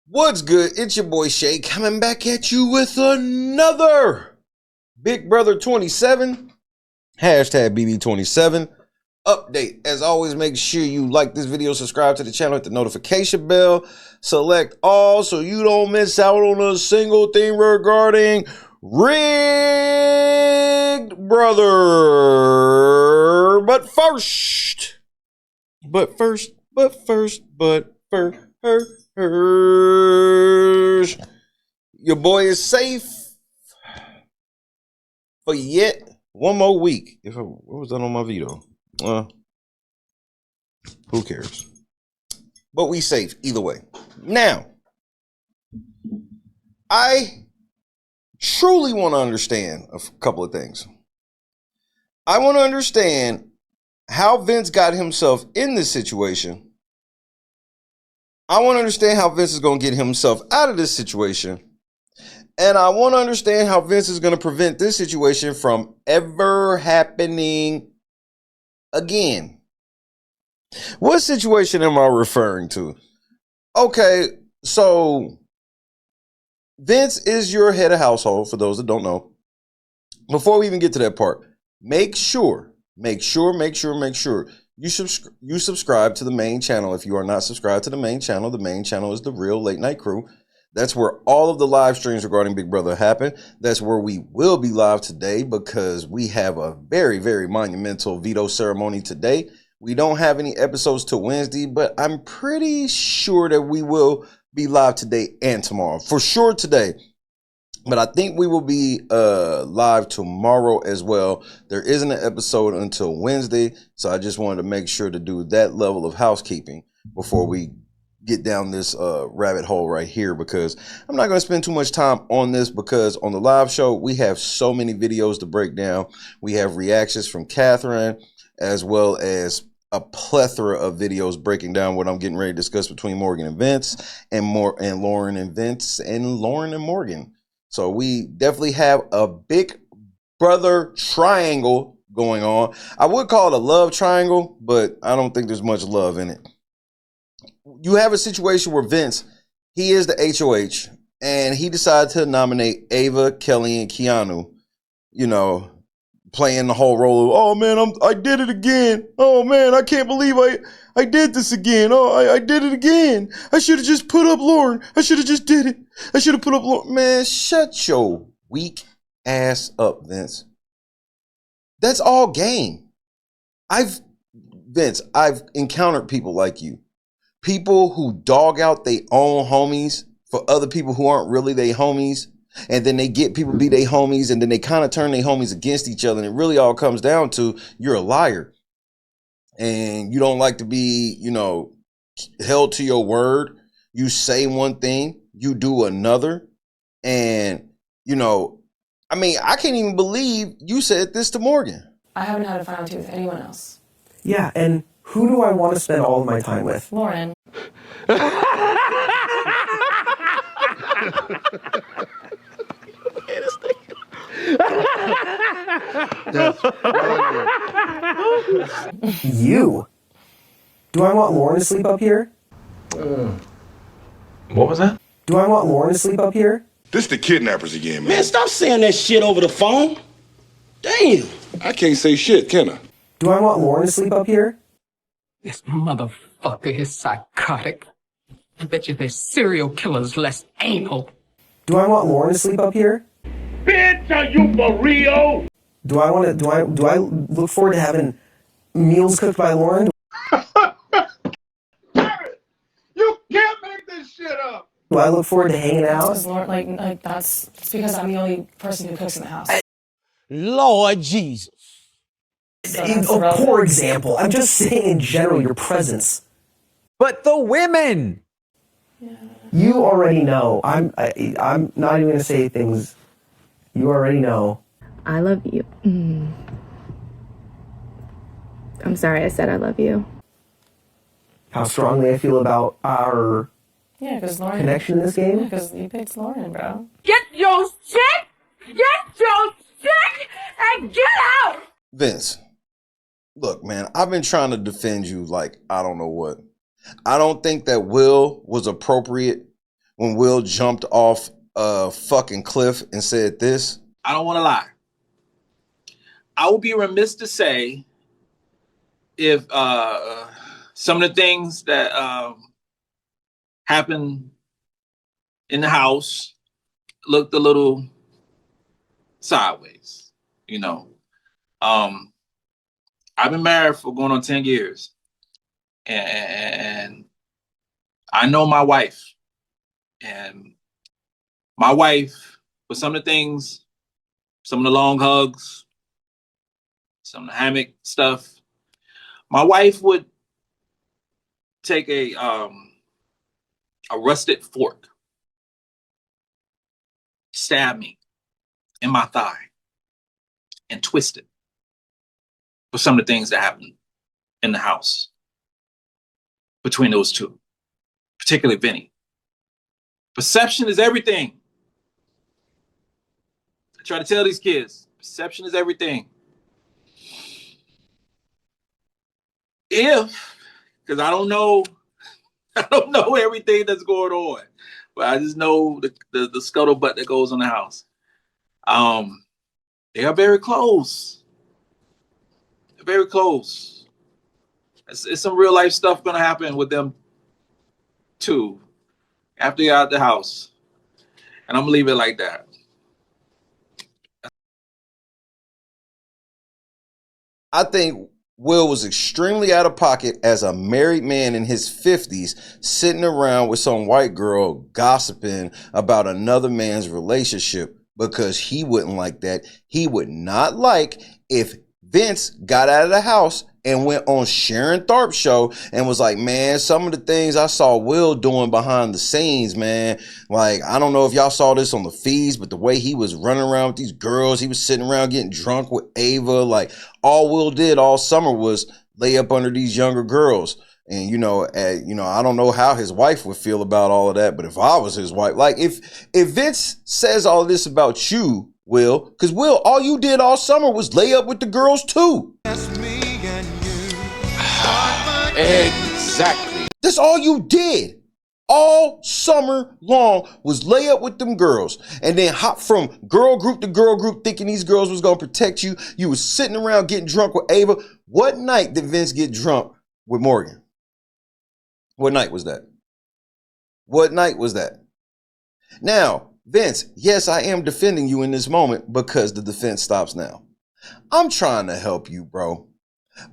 What's good? It's your boy Shay coming back at you with another Big Brother 27 hashtag BB27 update. As always, make sure you like this video, subscribe to the channel, hit the notification bell, select all so you don't miss out on a single thing regarding Rigged Brother. But first, your boy is safe for yet one more week. What was that on my veto? Who cares? But we safe either way. Now, I truly want to understand a couple of things. I want to understand how Vince got himself in this situation. I want to understand how Vince is going to get himself out of this situation. And I want to understand how Vince is going to prevent this situation from ever happening again. What situation am I referring to? Okay, so Vince is your head of household, for those that don't know. Before we even get to that part, make sure you subscribe to the main channel. If you are not subscribed to the main channel is The Real Late Night Crew. That's where all of the live streams regarding Big Brother happen. That's where we will be live today because we have a very, very monumental veto ceremony today. We don't have any episodes till Wednesday, but I'm pretty sure that we will be live today and tomorrow. For sure today. But I think we will be live tomorrow as well. There isn't an episode until Wednesday, so I just wanted to make sure to do that level of housekeeping before we get down this rabbit hole right here, because I'm not going to spend too much time on this because on the live show, we have so many videos to break down. We have reactions from Catherine as well as a plethora of videos breaking down what I'm getting ready to discuss between Morgan and Vince and Lauren and Vince and Lauren and Morgan. So we definitely have a Big Brother triangle going on. I would call it a love triangle, but I don't think there's much love in it. You have a situation where Vince, he is the HOH, and he decided to nominate Ava, Kelly, and Keanu, you know, playing the whole role of, oh man, I did it again. Oh man, I can't believe I did this again. Oh, I did it again. I should have just put up Lauren. I should have just did it. I should have put up Lauren. Man, shut your weak ass up, Vince. That's all game. Vince, I've encountered people like you. People who dog out their own homies for other people who aren't really their homies. And then they get people be their homies, and then they kind of turn their homies against each other. And it really all comes down to you're a liar. And you don't like to be, you know, held to your word. You say one thing, you do another. And, you know, I mean, I can't even believe you said this to Morgan. I haven't had a final two with anyone else. Yeah, and who do I want to spend all of my time with? Lauren. You? Do I want Lauren to sleep up here? What was that? Do I want Lauren to sleep up here? This the kidnappers again, man. Man, stop saying that shit over the phone. Damn. I can't say shit, can I? Do I want Lauren to sleep up here? This motherfucker is psychotic. I bet you there's serial killers less anal. Do I want Lauren to sleep up here? Bitch, are you for real? Do I look forward to having meals cooked by Lauren? You can't make this shit up. Do I look forward to hanging out? Because Lauren, like that's because I'm the only person who cooks in the house. Lord Jesus. Poor example. I'm just saying in general, your presence. But the women! Yeah. You already know. I'm not even gonna say things. You already know. I love you. I'm sorry I said I love you. How strongly I feel about our Because Lauren. connection in this game? Because you picked Lauren, bro. Get your shit! Get your shit! And get out! Vince, look, man, I've been trying to defend you like I don't know what. I don't think that Will was appropriate when Will jumped off a fucking cliff and said this? I don't want to lie. I would be remiss to say if some of the things that happened in the house looked a little sideways, you know. I've been married for going on 10 years. And I know my wife. And my wife, with some of the things, some of the long hugs, some of the hammock stuff, my wife would take a rusted fork, stab me in my thigh, and twist it for some of the things that happened in the house between those two, particularly Vinny. Perception is everything. I try to tell these kids, perception is everything. Because I don't know everything that's going on, but I just know the scuttlebutt that goes on the house. They are very close. They're very close. It's some real life stuff gonna happen with them too after you're out the house, and I'm gonna leave it like that. I think Will was extremely out of pocket as a married man in his 50s sitting around with some white girl gossiping about another man's relationship, because he wouldn't like that. He would not like if Vince got out of the house and went on Sharon Tharp's show and was like, man, some of the things I saw Will doing behind the scenes, man, like, I don't know if y'all saw this on the feeds, but the way he was running around with these girls, he was sitting around getting drunk with Ava. Like, all Will did all summer was lay up under these younger girls. And, I don't know how his wife would feel about all of that, but if I was his wife, like, if Vince says all this about you, Will, because Will, all you did all summer was lay up with the girls too. Exactly. That's all you did. All summer long was lay up with them girls and then hop from girl group to girl group thinking these girls was going to protect you. You was sitting around getting drunk with Ava. What night did Vince get drunk with Morgan? What night was that? What night was that? Now, Vince, yes, I am defending you in this moment because the defense stops now. I'm trying to help you, bro.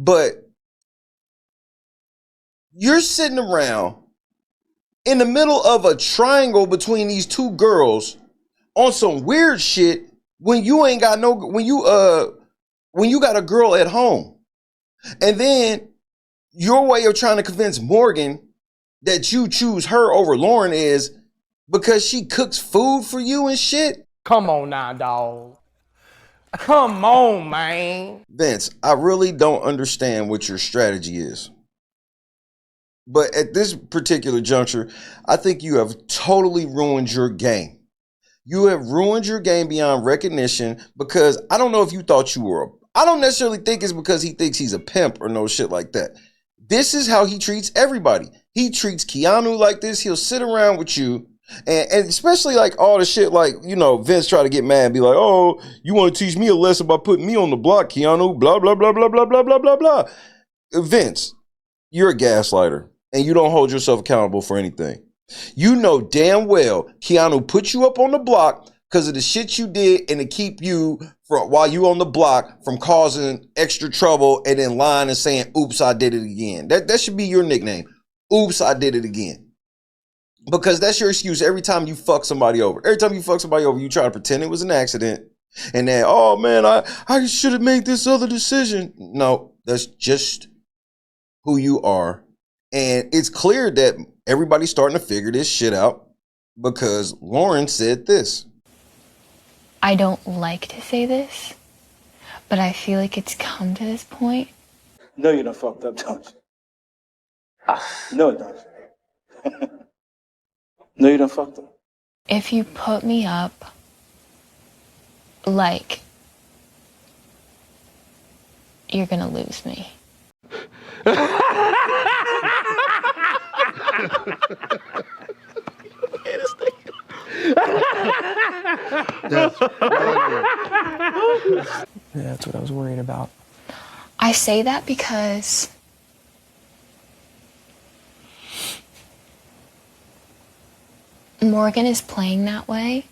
But you're sitting around in the middle of a triangle between these two girls on some weird shit when you ain't got when you got a girl at home. And then your way of trying to convince Morgan that you choose her over Lauren is because she cooks food for you and shit. Come on now, dog. Come on, man. Vince, I really don't understand what your strategy is. But at this particular juncture, I think you have totally ruined your game. You have ruined your game beyond recognition, because I don't know if you thought you were I don't necessarily think it's because he thinks he's a pimp or no shit like that. This is how he treats everybody. He treats Keanu like this. He'll sit around with you. And especially like all the shit, like, Vince try to get mad and be like, oh, you want to teach me a lesson by putting me on the block, Keanu, blah, blah, blah, blah, blah, blah, blah, blah, blah. Vince, you're a gaslighter and you don't hold yourself accountable for anything. You know damn well Keanu put you up on the block because of the shit you did and to keep you from, while you on the block, from causing extra trouble and then lying and saying, oops, I did it again. That should be your nickname. Oops, I did it again. Because that's your excuse every time you fuck somebody over. Every time you fuck somebody over, you try to pretend it was an accident. And then, oh man, I should have made this other decision. No, that's just who you are. And it's clear that everybody's starting to figure this shit out because Lauren said this. I don't like to say this, but I feel like it's come to this point. No, you done fucked up, don't you? No, it don't. No, you done fucked up. If you put me up, like, you're gonna lose me. That's what I was worried about. I say that because Morgan is playing that way,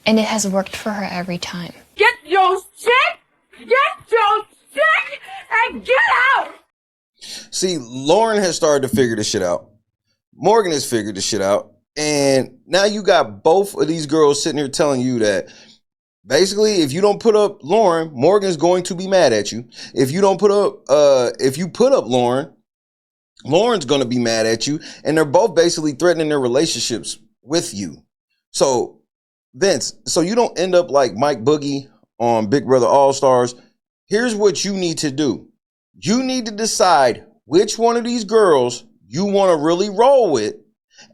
and it has worked for her every time. Get your shit and get out! See, Lauren has started to figure this shit out. Morgan has figured this shit out. And now you got both of these girls sitting here telling you that basically, if you don't put up Lauren, Morgan's going to be mad at you. If you don't put up, if you put up Lauren, Lauren's going to be mad at you. And they're both basically threatening their relationships with you. So, Vince, so you don't end up like Mike Boogie on Big Brother All-Stars. Here's what you need to do. You need to decide which one of these girls you want to really roll with,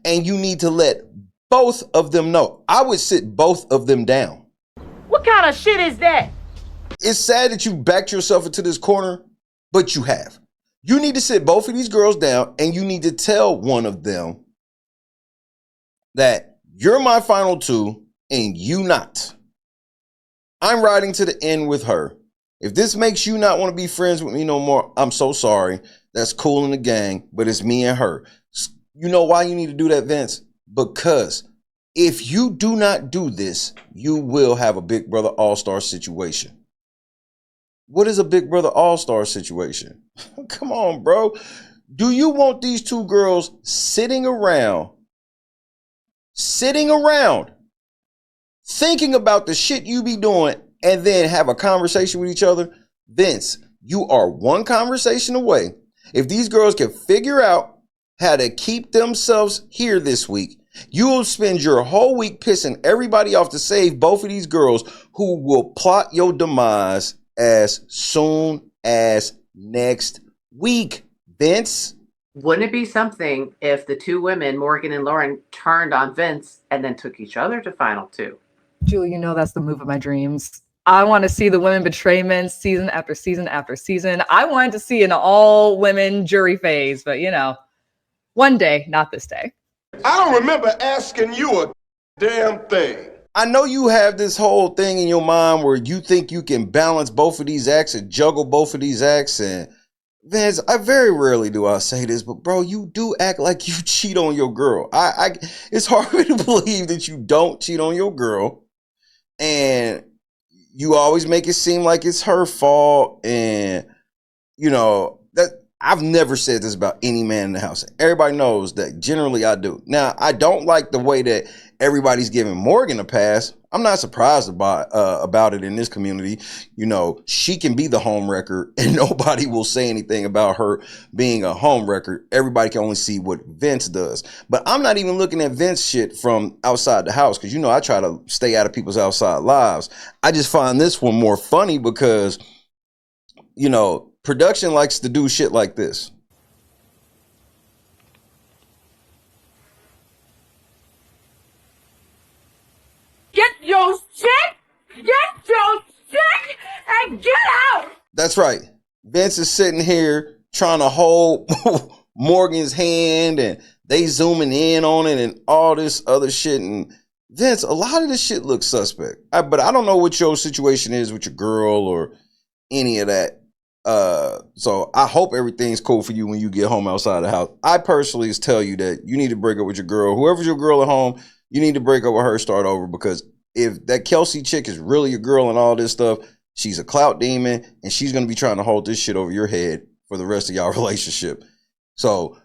and you need to let both of them know. I would sit both of them down. What kind of shit is that? It's sad that you backed yourself into this corner, but you have. You need to sit both of these girls down, and you need to tell one of them that you're my final two and you not. I'm riding to the end with her. If this makes you not want to be friends with me no more, I'm so sorry. That's cool in the gang, but it's me and her. You know why you need to do that, Vince? Because if you do not do this, you will have a Big Brother All-Star situation. What is a Big Brother All-Star situation? Come on, bro. Do you want these two girls sitting around, thinking about the shit you be doing and then have a conversation with each other? Vince, you are one conversation away. If these girls can figure out how to keep themselves here this week, you will spend your whole week pissing everybody off to save both of these girls who will plot your demise as soon as next week. Vince? Wouldn't it be something if the two women, Morgan and Lauren, turned on Vince and then took each other to final two? Julie, you know that's the move of my dreams. I want to see the women betray men season after season after season. I wanted to see an all-women jury phase, but you know, one day, not this day. I don't remember asking you a damn thing. I know you have this whole thing in your mind where you think you can balance both of these acts and juggle both of these acts. And Vince, I very rarely do I say this, but bro, you do act like you cheat on your girl. It's hard for me to believe that you don't cheat on your girl. And you always make it seem like it's her fault. And, you know, that I've never said this about any man in the house. Everybody knows that generally I do. Now, I don't like the way that everybody's giving Morgan a pass. I'm not surprised about it in this community. You know, she can be the home wrecker and nobody will say anything about her being a home wrecker. Everybody can only see what Vince does. But I'm not even looking at Vince shit from outside the house because, you know, I try to stay out of people's outside lives. I just find this one more funny because, you know, production likes to do shit like this. Get your shit and get out! That's right. Vince is sitting here trying to hold Morgan's hand and they zooming in on it and all this other shit. And Vince, a lot of this shit looks suspect. But I don't know what your situation is with your girl or any of that. So I hope everything's cool for you when you get home outside the house. I personally tell you that you need to break up with your girl. Whoever's your girl at home, you need to break up with her, start over, because if that Kelsey chick is really your girl and all this stuff, she's a clout demon and she's going to be trying to hold this shit over your head for the rest of y'all relationship. So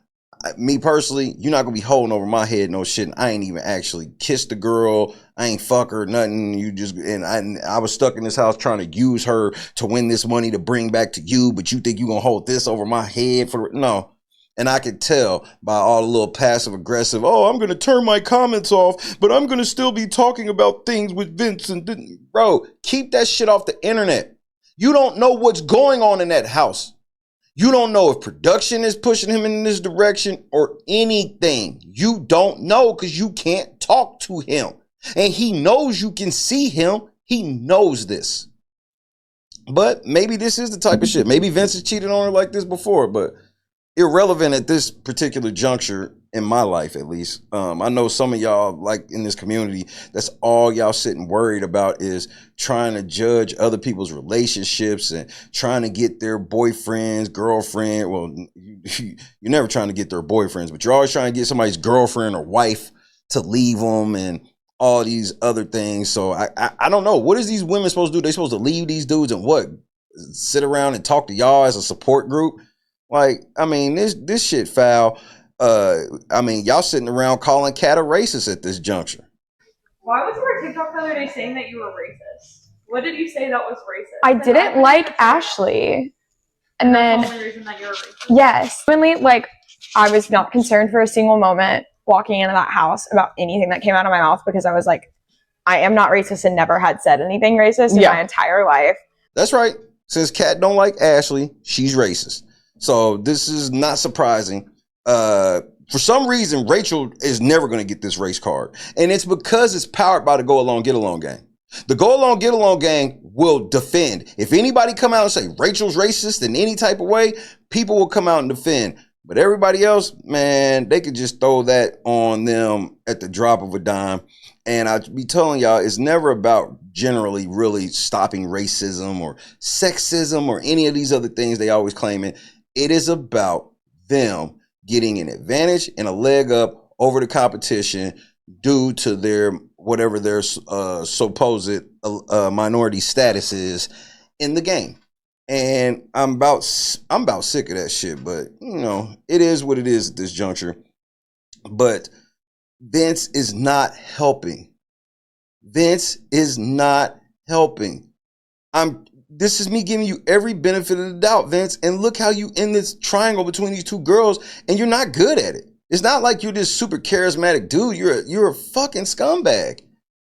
me personally, you're not going to be holding over my head no shit. And I ain't even actually kissed the girl. I ain't fuck her, nothing. You just, and I was stuck in this house trying to use her to win this money to bring back to you, but you think you're going to hold this over my head for, no. And I could tell by all the little passive aggressive, oh, I'm going to turn my comments off, but I'm going to still be talking about things with Vince. And bro, keep that shit off the internet. You don't know what's going on in that house. You don't know if production is pushing him in this direction or anything. You don't know because you can't talk to him. And he knows you can see him. He knows this. But maybe this is the type of shit. Maybe Vince has cheated on her like this before, but irrelevant at this particular juncture. in my life, at least. I know some of y'all, like in this community, that's all y'all sitting worried about is trying to judge other people's relationships and trying to get their boyfriends, girlfriend. Well, you're never trying to get their boyfriends, but you're always trying to get somebody's girlfriend or wife to leave them and all these other things. So I don't know. What is these women supposed to do? They supposed to leave these dudes and what? Sit around and talk to y'all as a support group? Like, I mean, this shit foul. I mean, y'all sitting around calling Kat a racist at this juncture. Why was there a TikTok the other day saying that you were racist? What did you say that was racist? I didn't like Ashley. And then, that's the only reason that you're racist. Yes. Mainly, like, I was not concerned for a single moment walking into that house about anything that came out of my mouth because I was like, I am not racist and never had said anything racist in my entire life. That's right. Since Kat don't like Ashley, she's racist. So this is not surprising. For some reason, Rachel is never going to get this race card. And it's because it's powered by the Go Along, Get Along gang. The Go Along, Get Along gang will defend. If anybody come out and say Rachel's racist in any type of way, people will come out and defend. But everybody else, man, they could just throw that on them at the drop of a dime. And I be telling y'all, it's never about generally really stopping racism or sexism or any of these other things they always claim it. It is about them getting an advantage and a leg up over the competition due to their whatever their supposed minority status is in the game. And I'm about sick of that shit, but you know, it is what it is at this juncture. But Vince is not helping. Vince is not helping. This is me giving you every benefit of the doubt, Vince. And look how you in this triangle between these two girls and you're not good at it. It's not like you're this super charismatic dude. You're a fucking scumbag.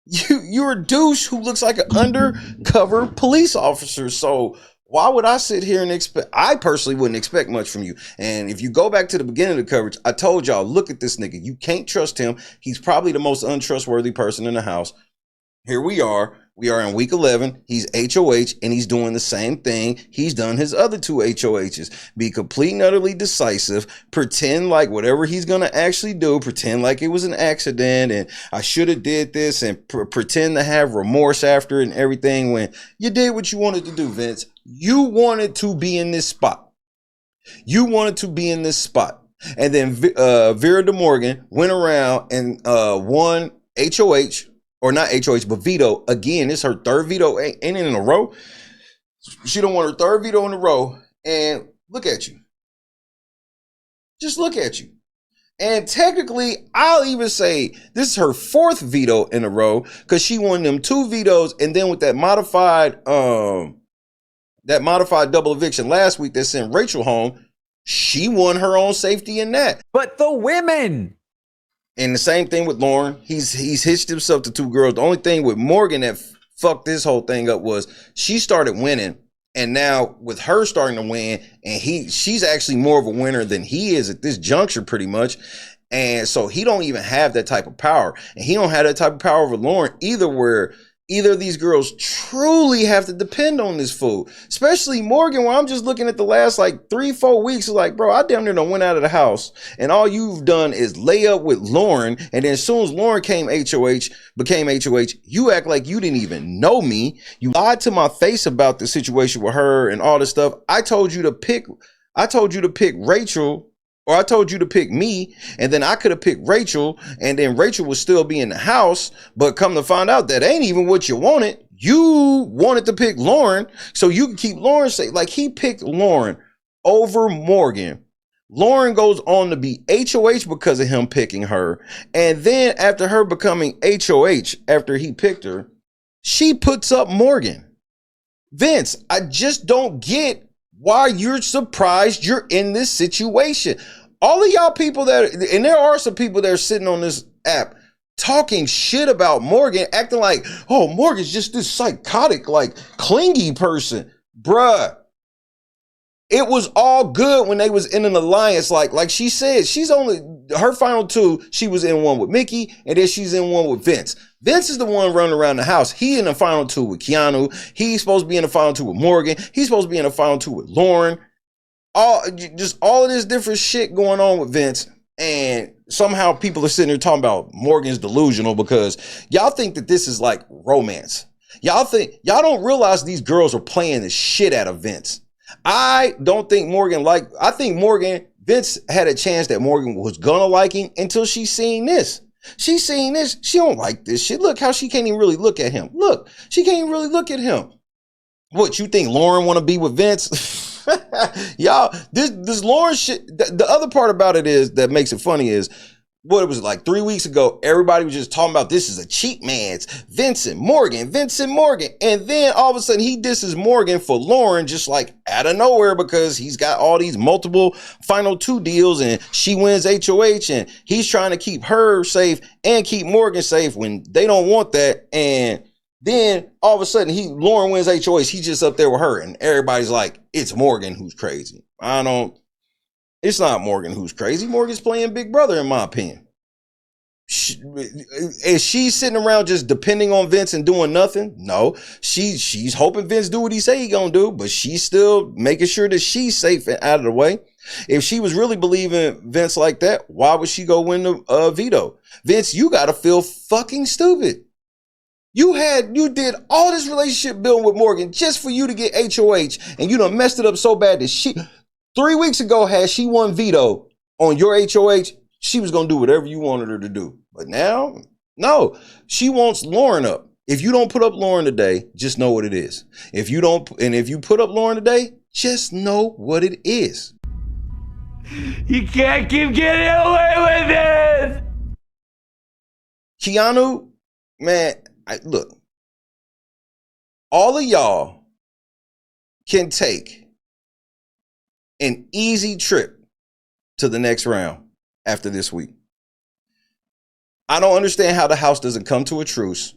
You're a douche who looks like an undercover police officer. So why would I sit here and expect? I personally wouldn't expect much from you. And if you go back to the beginning of the coverage, I told y'all, look at this nigga. You can't trust him. He's probably the most untrustworthy person in the house. Here we are. We are in week 11. He's HOH and he's doing the same thing he's done his other two HOHs. Be complete and utterly decisive. Pretend like whatever he's going to actually do, pretend like it was an accident and I should have did this and pretend to have remorse after it and everything when you did what you wanted to do, Vince. You wanted to be in this spot. You wanted to be in this spot. And then Vera DeMorgan went around and won HOH. Or not HOH, but veto. Again, it's her third veto. Ain't it in a row? She don't want her third veto in a row. And look at you. Just look at you. And technically, I'll even say this is her fourth veto in a row because she won them two vetoes. And then with that modified double eviction last week that sent Rachel home, she won her own safety in that. But the women... And the same thing with Lauren. He's hitched himself to two girls. The only thing with Morgan that fucked this whole thing up was she started winning. And now with her starting to win, and she's actually more of a winner than he is at this juncture pretty much. And so he don't even have that type of power. And he don't have that type of power over Lauren either, where either of these girls truly have to depend on this fool. Especially Morgan, where I'm just looking at the last like 3-4 weeks. Like, bro, I damn near done went out of the house. And all you've done is lay up with Lauren. And then as soon as Lauren became HOH, you act like you didn't even know me. You lied to my face about the situation with her and all this stuff. I told you to pick Rachel. Or I told you to pick me, and then I could have picked Rachel, and then Rachel would still be in the house. But come to find out, that ain't even what you wanted. You wanted to pick Lauren, so you can keep Lauren safe. Like, he picked Lauren over Morgan. Lauren goes on to be HOH because of him picking her. And then after her becoming HOH, after he picked her, she puts up Morgan. Vince, I just don't get why you're surprised you're in this situation. All of y'all people and there are some people that are sitting on this app talking shit about Morgan, acting like, oh, Morgan's just this psychotic, like clingy person. Bruh, it was all good when they was in an alliance. Like she said, her final two, she was in one with Mickey, and then she's in one with Vince. Vince is the one running around the house. He in the final two with Keanu. He's supposed to be in the final two with Morgan. He's supposed to be in the final two with Lauren. All of this different shit going on with Vince. And somehow people are sitting there talking about Morgan's delusional because y'all think that this is like romance. Y'all don't realize these girls are playing the shit out of Vince. I don't think Vince had a chance that Morgan was gonna like him until she seen this. She seen this. She don't like this shit. Look how she can't even really look at him. Look, she can't even really look at him. What, you think Lauren want to be with Vince? Y'all, this Lauren shit. The other part about it is that makes it funny is what it was like 3 weeks ago. Everybody was just talking about this is a Cheatmance, Vincent Morgan. And then all of a sudden he disses Morgan for Lauren just like out of nowhere because he's got all these multiple final 2 deals and she wins HOH and he's trying to keep her safe and keep Morgan safe when they don't want that. And then all of a sudden Lauren wins HOH. He's just up there with her and everybody's like, it's Morgan who's crazy. It's not Morgan who's crazy. Morgan's playing Big Brother, in my opinion. Is she sitting around just depending on Vince and doing nothing? No. She's hoping Vince do what he say he gonna do, but she's still making sure that she's safe and out of the way. If she was really believing Vince like that, why would she go win the veto? Vince, you gotta feel fucking stupid. You did all this relationship building with Morgan just for you to get HOH, and you done messed it up so bad that 3 weeks ago, had she won veto on your HOH, she was going to do whatever you wanted her to do. But now, no, she wants Lauren up. If you don't put up Lauren today, just know what it is. If you put up Lauren today, just know what it is. You can't keep getting away with this. Keanu, man, look, all of y'all can take an easy trip to the next round after this week. I don't understand how the house doesn't come to a truce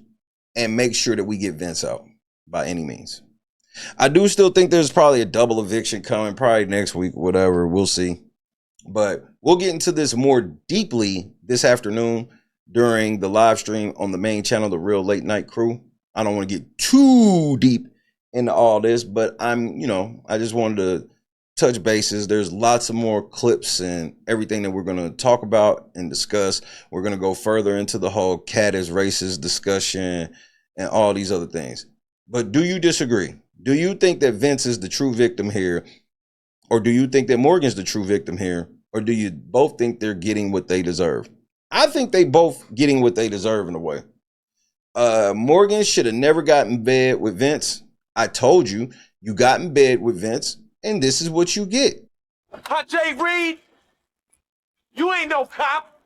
and make sure that we get Vince out by any means. I do still think there's probably a double eviction coming probably next week, whatever, we'll see. But we'll get into this more deeply this afternoon during the live stream on the main channel, The Real Late Night Crew. I don't want to get too deep into all this, but I just wanted to touch bases. There's lots of more clips and everything that we're going to talk about and discuss. We're going to go further into the whole cat is racist discussion and all these other things. But do you disagree? Do you think that Vince is the true victim here? Or do you think that Morgan's the true victim here? Or do you both think they're getting what they deserve? I think they both getting what they deserve in a way. Morgan should have never gotten in bed with Vince. I told you, you got in bed with Vince. And this is what you get. Hi, Jay Reed. You ain't no cop.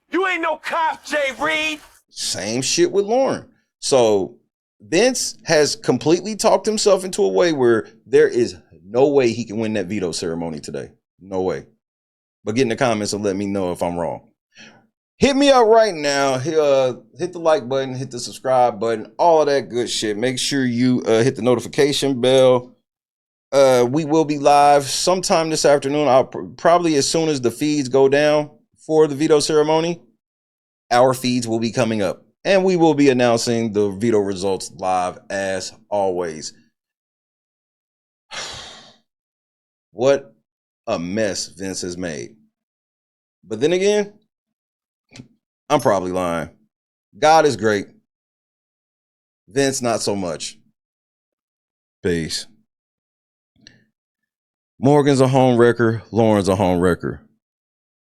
You ain't no cop, Jay Reed. Same shit with Lauren. So Vince has completely talked himself into a way where there is no way he can win that veto ceremony today. No way. But get in the comments and let me know if I'm wrong. Hit me up right now. Hit the like button, hit the subscribe button, all of that good shit. Make sure you hit the notification bell. We will be live sometime this afternoon. I'll probably as soon as the feeds go down for the veto ceremony, our feeds will be coming up and we will be announcing the veto results live as always. What a mess Vince has made. But then again, I'm probably lying. God is great. Vince, not so much. Peace. Morgan's a home wrecker. Lauren's a home wrecker.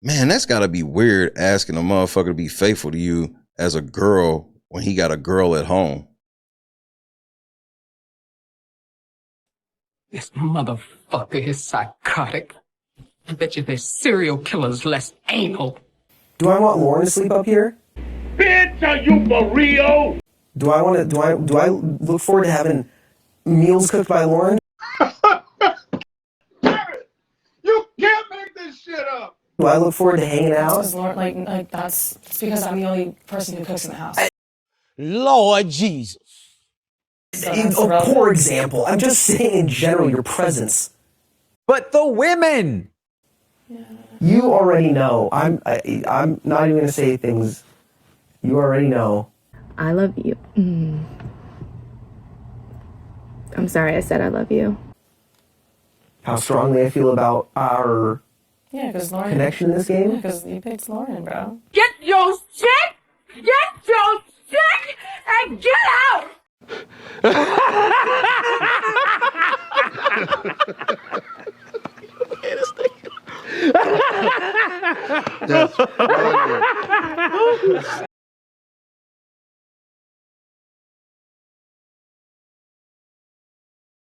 Man, that's got to be weird asking a motherfucker to be faithful to you as a girl when he got a girl at home. This motherfucker is psychotic. I bet you there's serial killers less anal. Do I want Lauren to sleep up here? Bitch, are you for real? Do I look forward to having meals cooked by Lauren? You can't make this shit up. Do I look forward to hanging out? That's because I'm the only person who cooks in the house. Lord Jesus. So A poor example. I'm just saying in general, your presence. But the women. You already know. I'm not even gonna say things. You already know. I love you. I'm sorry I said I love you. How strongly I feel about our Yeah, because Lauren. connection in this game? Because you picked Lauren, bro. Get your shit! Get your shit! And get out! That's